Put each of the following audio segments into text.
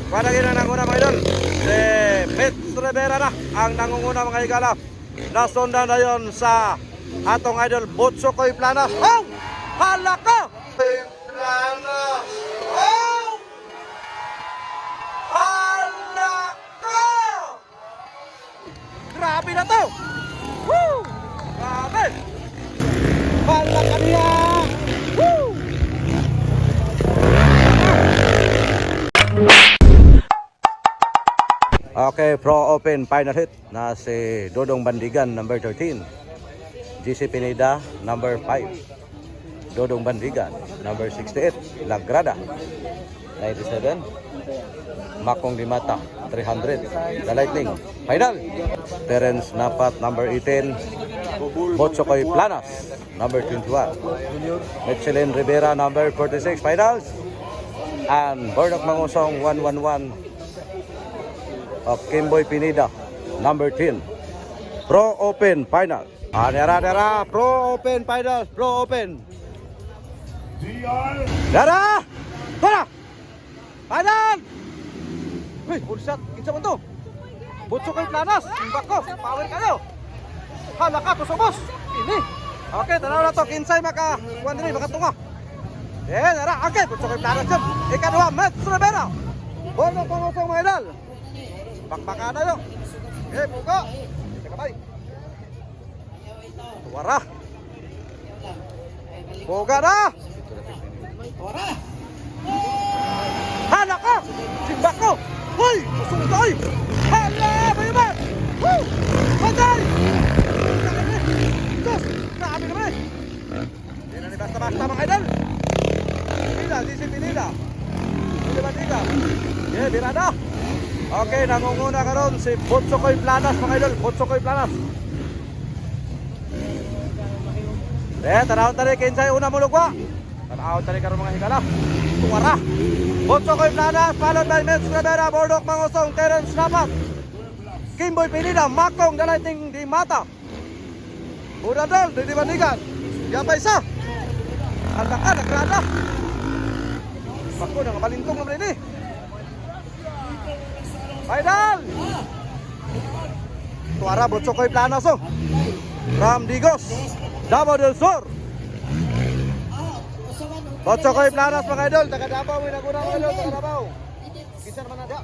Panagin na nanguna mga idol. Si Mets Rivera na ang nangunguna mga higala. Nasundan na yon sa atong idol Butsukoy Planas. Oh! Halaka! Planas! Oh! Halaka! Grabe na to! Woo! Grabe! Halaka niya! Woo! Okay, Pro Open final hit na si Dodong Bandigan number 13, GC Pineda number 5, Dodong Bandigan number 68, Lagrada 97, Makong Dimata 300, The Lightning final, Terence Napat number 18, Butsukoy Planas number 21, Michelin Rivera number 46 finals, and Bordok Mangusong 111 of Kimboy Pineda number 10. Pro Open final. Dera Pro Open final. Pro Open. Dera! Tara! Final! Uy, full shot. Kinsa man to? Butsukoy Planas. Imbak ko. Power kayo. Halaka to subos. Ini. Okay, tanaw na to. Kinsay maka kuan diri makatunga. Dera. Okay, Butsukoy Planas jud. Ikadua, Mets Rivera. Bono pangusong mga idol. Bakbakan na yun. Okay, buka. Sige kamay. Tuwara. Buka na. Tuwara. Hala ka. Simbak ko. Hoy, musunod tayo. Hala, bayaman. Woo! Patay. Sus, grabe naman. Hindi na ni basta-basta mga idol. Pinida, di si Pinida. Hindi ba tiga? Yeah, birada. Okay, nangunguna karon si Butsukoy Planas mga idol, Butsukoy Planas. Tanawon tani kinsay una mo lugwa. Tanawon tani karon mga higala. Tuwara. Butsukoy Planas followed by Mets Rivera, Bordok Mangusong, Terence Napat, Kimboy Pineda, Makong, The Lightning Dimata, Buradol, Didi Bandigan, Yapay isa. Halaka, nagrada. Bako, nangabalintong naman ini. Final! Tuara Butsukoy Planas oh. From Digos, Davao del Sur. Butsukoy Planas mga idol, taga Davao, may naguna mga idol, taga Davao. Kinsa naman na dia?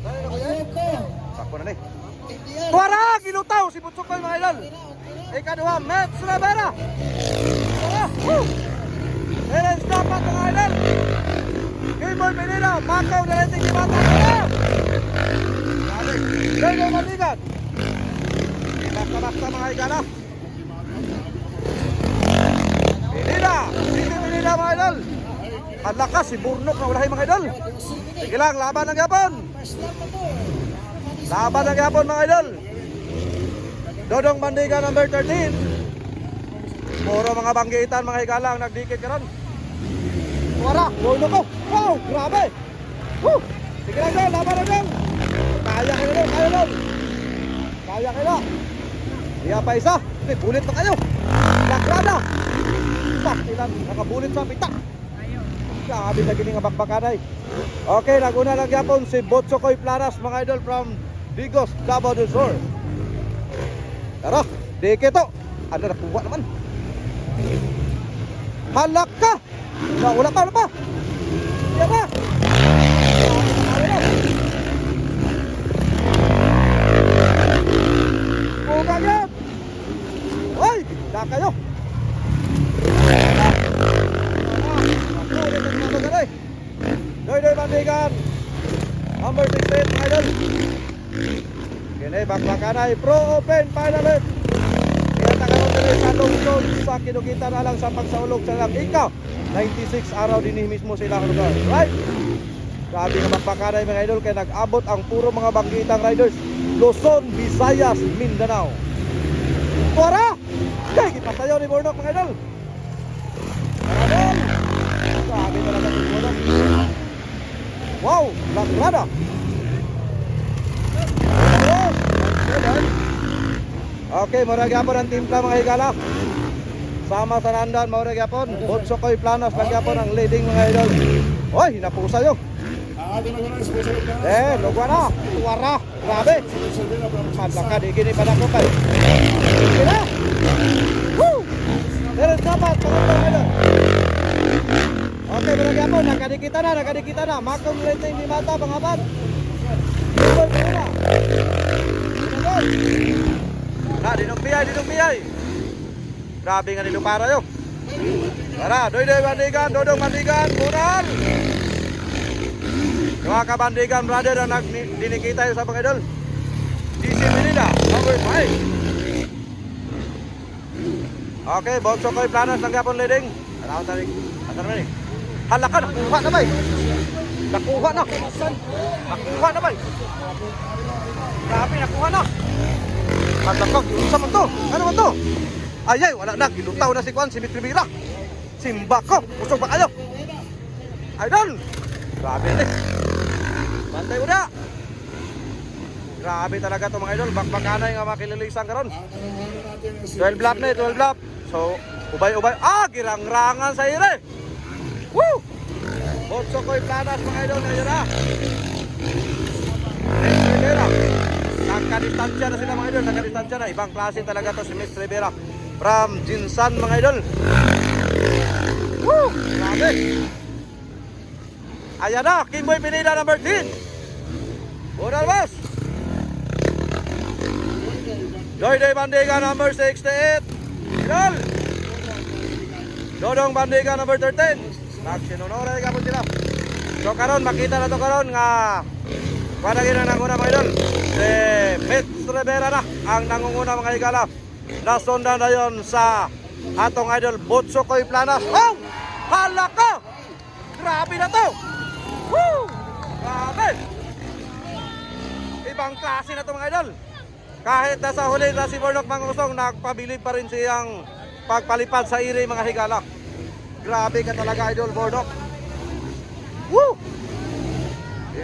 Dali na ko yan. Sakpo na ni. Tuara! Kilutaw si Butsukoy mga idol. Ikadua, Mets Rivera. Tuara! Woo! Terence Napat mga idol. Kimboy Pineda, Makong, The Lightning Dimata. Dodong Bandigan. Basta-basta mga higala. Pineda, Sisi Pineda mga idol. Ang lakas si Burnok na ulahay mga idol. Sige lang, laban ng yapon. Laban ng yapon mga idol. Dodong Bandigan number 13. Puro mga banggitan mga higala ang nagdikit karon. Wala, Burnok ko. Wow, grabe. Woo! Sige lang dyan, laban na dyan. Kaya kayo lang, kaya lang. Kaya kayo lang. Iya pa isa. Bulit pa kayo. Lakrada. Ilan, nakabulit sa pita. Sabi na gini nga bakbakanay. Okay, naguna lang yapon si Butsukoy Planas mga idol from Digos, Davao del Sur. Tara, dike to. Ano nakuha naman? Halak ka. Wala pa, wala pa. Iya pa. Buka yan! Hoy! Hila kayo! Dodong Bandigan number 16 mga idol. Kini bakbakanay Pro Open final hit. Kaya nakaroon din sa lungsod sa kinukitan alang sa pagsaulog sa lang ika 96 araw din mismo sa ilang lugar. Right? Grabe nga bakbakanay mga idol, kaya nag-abot ang puro mga banggitang riders Luzon, Visayas, Mindanao. Tuwara! Kaya ipatayo ni Burnok mga idol. Maradol! Sabi talaga ni Burnok. Wow! Lakrada! Okay, marag yapon ang timpla mga higala. Sama sa nandan, marag yapon. Butsukoy Planas, marag yapon ang leading mga idol. Oy, hinapusa yun. Lugwa na. Tuwara. Grabe. Madlaka, di gini pa na ko kayo. Sige na. Woo! Pero dapat, pagkakita na. Okay, barangay po, nakadikita na. Makong rating di mata, pangapat. Lugwa na. Na, dinumpiay. Grabe nga nilupara yun. Tara, doy bandigan, dodong bandigan, mural. Mga kabandigan, brother, na dinikita yun sa mga idol. GC Pineda, number 5. Okay, Bonso Koy Planas ng Gapon leading. Ano tarik? Ano naman eh? Halaka, nakuha na ba eh? Nakuha na ba eh? Grabe, nakuha na. Matakok, isa man to. Ano man to? Ayay, wala na. Gilutaw na si Juan, si Mitri Bira. Simba ko. Usog ba kayo? Idol. Grabe eh. Bantay mo na. Grabe talaga to mga idol. Bakbakanay nga makililisan karon. 12 lap na eh, 12 lap. So, ubay-ubay. Girang-rangan sa ire. Woo! Bonso Koy Planas mga idol na yun na. Next Rivera. Nakadistansya na sila mga idol. Nakadistansya na. Ibang klase talaga to si Miss Rivera. From Jinsan mga idol. Woo! Grabe. Ayan na. Kimboy Pineda number 10. Unal boss. Doy Bandiga number 68. Idol. Dodong Bandiga number 13. Nagsinunora ka po sila. So karon makita na to karon nga padagin na nanguna mga idol. Si Miss Rivera na ang nangunguna mga higala. Nasundan na yon sa atong idol Bonso Koy Planas. Oh! Hala ko! Grabe na to! Woo! Grabe! Ibang klase na to mga idol. Kahit nasa huli na si Bornok Mangusong, nagpabilib pa rin siyang pagpalipad sa iri mga higala. Grabe ka talaga idol Bornok. Woo!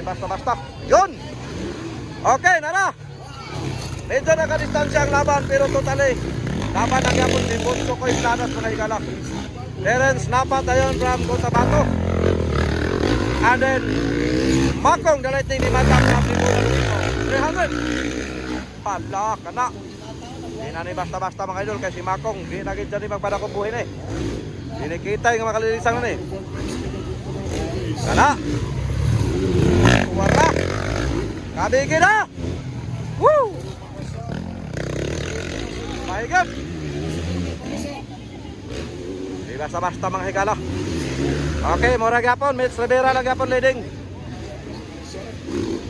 Basta-basta. Yun! Okay, nara! Medyo nakadistansya ang laban pero totally laban ang yapon si Bonso Koy Planas mga higala. Terence Napat ayon from Cotabato. And then Makong the lightning ni Matang na Primula Lugino 300. Padlak kana. Di na ni basta-basta mga idol kasi Makong di na gid dyan magpadakong buhin eh. Dinikita yung makalilisan na eh. Kana. Wala. Kabigin na. Woo! Mahigap. Di basta-basta mga higala. Okay, mura gapon. Mitch Rivera lang gapon leading.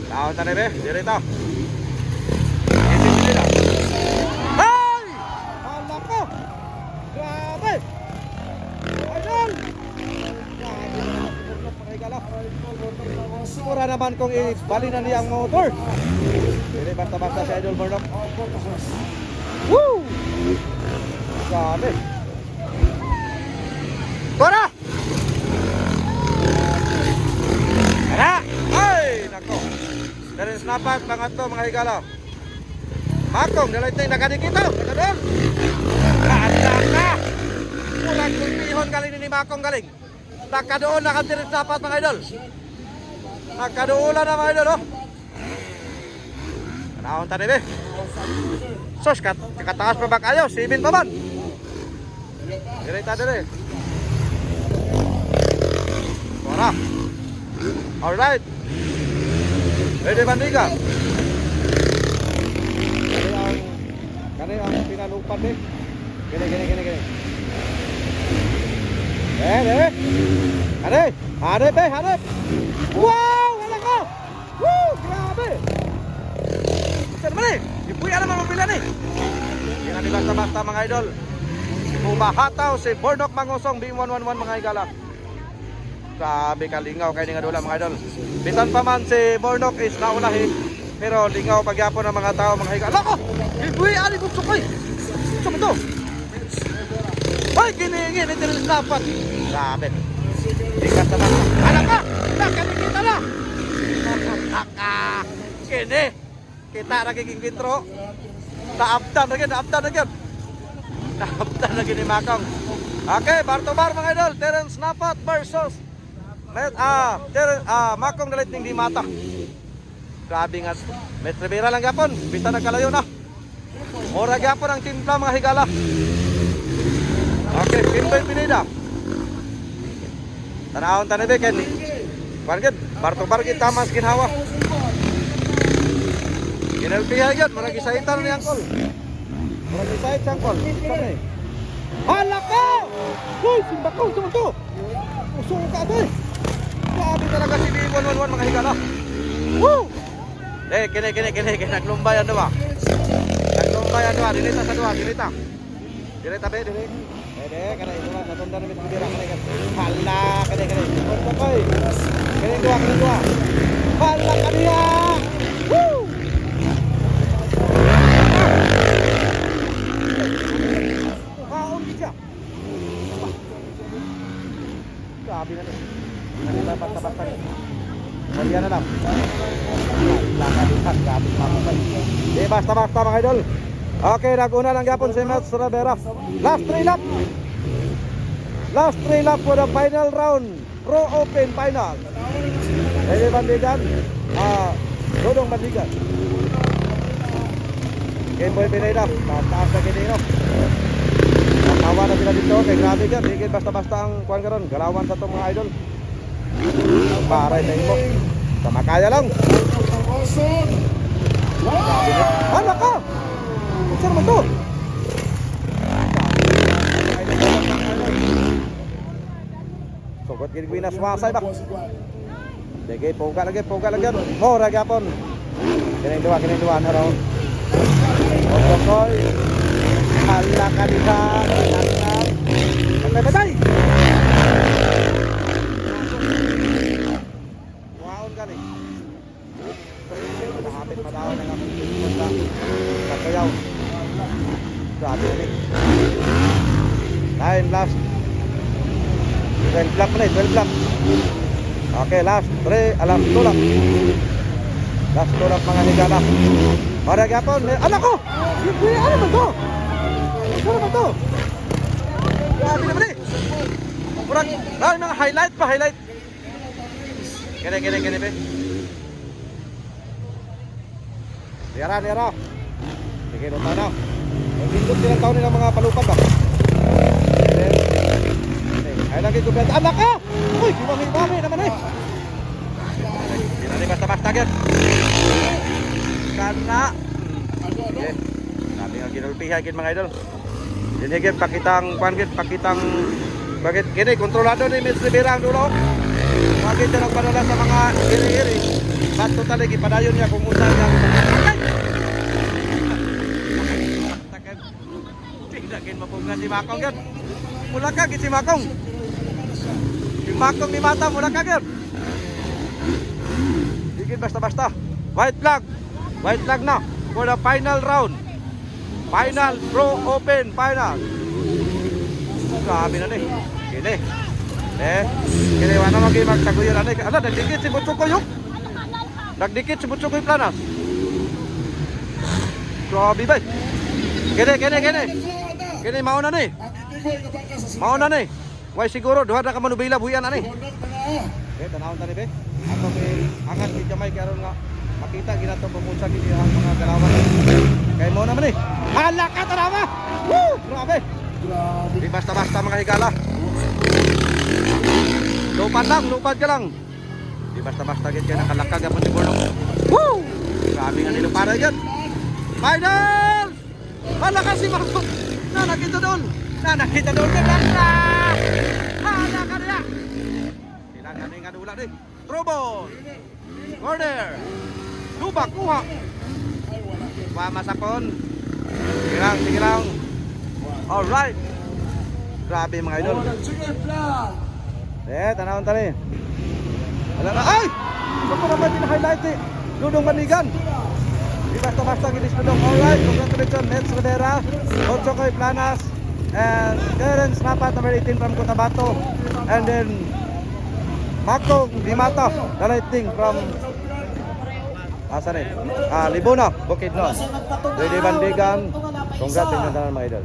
Taon na nebe. Dirito. Isip nila. Hey! Hala ko! Grabe! Idol! Mura naman kung ibali na niya ang motor. Hindi basta-basta si Idol Bornok. Woo! Grabe! Tara! Tara! Ay! Nako! Terence Napat, pangatlo mga higala. Makong, dalaitay nakadikito. Nakadol! Kaandak na! Murang kulpihon galing ni Makong galing. Nakadoon na Terence Napat mga idol. Nakadoon na mga idol, oh. Kanahon tani be. Sos, kakataas pa ba kayo? 7 pa man. Direta dire. Tara. Alright. Pwede bandiga. Kani ang pinalupan eh. Gini. Hanep. Wow, wala ko. Woo, grabe. Saan naman eh? Ipuya naman mapila eh. Hindi na basta-basta mga idol. Bumahataw si Bornok Mangusong B111 mga higala. Grabe kalingaw kay nga dula mga idol. Bisan pa man si Bornok is naulahi, pero lingaw pagyapon ng mga tao mga higala. Lako! Uy, ali ko sukoy. Saan to? Ay, gini Terence Napat. Grabe. Tingkat naman. Alam ka! Nakakita na! Gini. Kita nagiging intro. Naabdan na gyan. Naabdan na gini Makong. Okay, bar to bar mga idol. Terence Napat versus Makong dalit ning di mata. Grabe nga. Met Rivera lang gapon, bista nagkalayo na. Mura gapon ang timpla mga higala. Okay, Kimboy Pineda. Tanahon tanabe ken. Bargit, barto-bargit tamas ginhawa. Ginelpihan yun, mura gisaitan ni angkol. Mura gisait sa angkol. Kami. Hala ka! Hoy, simba ko, sumunto. Usong ka ito eh. Grabe talaga si B111 mga higala. Woo! Kini, naglumbayan doon ba? Naglumbayan doon ba? Dinita sa doon, dinita. Dinita be, dinita. Kana ito na, natunda namin sa bidira. Hala, kini. Kunto ko eh. Kini dua. Hala ka niya! Woo! Kaon siya. Grabe na ito. Hindi ba basta-basta rin? Kalian na lang. Lakadihan, grabe mamabay. Di basta-basta mga idol. Okay, nag-una lang yapon si Mets Rivera. Last 3 lap. Last 3 lap for the final round. Pro Open Final. Jadi Bandigan. Dodong Bandigan. Kimboy Pineda. Taas na kinino. Nakawa na sila dito. Kaya grabe yan. Hindi basta-basta ang kuhan karon. Galawan sa itong mga idol. Paray sa imo. Sama kaya lang. Hala ka! Saan naman to? Sugot gini swasay ba? Sige, puga lagi. Mora gapon. Kining dua na raw. Otokoy. Hala ka diha. Patay! Waon ka ni. Nakapit pa daw ng pagkayaw. Grabe ni. Nine last. 12 lap na 12 lap. Okay, last 3, alam 2 lap. Last 2 lap mga higala. Para gapon, anak ko! Ano ba to? Ano ba to? Grabe naman eh. Murag, mga highlight. Kene be. Lera. Sige, luta na. Pindot silang taon nilang mga palupad ba? Ay lagi ko benta. Anak ka! Uy, kimami naman eh. Hindi basta-basta yan. Kana. Okay. Sabi nga ginulpihan mga idol. Dinigit pakitang bakit kini kontrolado ni Mets Rivera ang dulo. Bakit siya nagpadala sa mga iri-iri. Bato talaga ipadayon niya kung unsa niya. Tingnan mapunga si Makong yan. Mula ka si Makong. Si Makong ni mata mula ka yan. Digit basta-basta. White flag na for the final round. Final Pro Open Final. Grabe na ni. Kini wala magi magsaguyon ani. Ala nagdikit si Butsukoy yung. Nagdikit si Butsukoy planas. Grabe ba? Kini. Kini mauna ni. Way siguro duha na ka manubila buyan ani. Tanawon tani be. Ako be angat ni Jamay karon nga makita ginato pumunsa gini ang mga galawan. Kay mo naman eh. Hala ka tanawa. Woo! Grabe. Di basta-basta mga higala. Lupad ka lang. Di basta-basta gid kay nakalakag apon si Bornong. Woo! Grabe nga nilo para yan. Final! Hala ka si Marco. Nakita doon ka lang na. Hala ka niya. Sila nga dula di. Trouble. Corner. Lubak kuha. Masakon. Sige lang. Alright. Grabe mga idol. Tanawon tali. Wala na. Ay! Ito po naman din-highlight eh. Dodong Bandigan. Di basta-basta ginis Dodong. Alright. Congratulations. Mets Rivera. Otsokoy Planas. And Terence Mapat, number 18 from Cotabato. And then Makong Dimata, the lightning from Libuna, Bukidnon. Dodi Bandigan. Congrats sa inyo mga idol.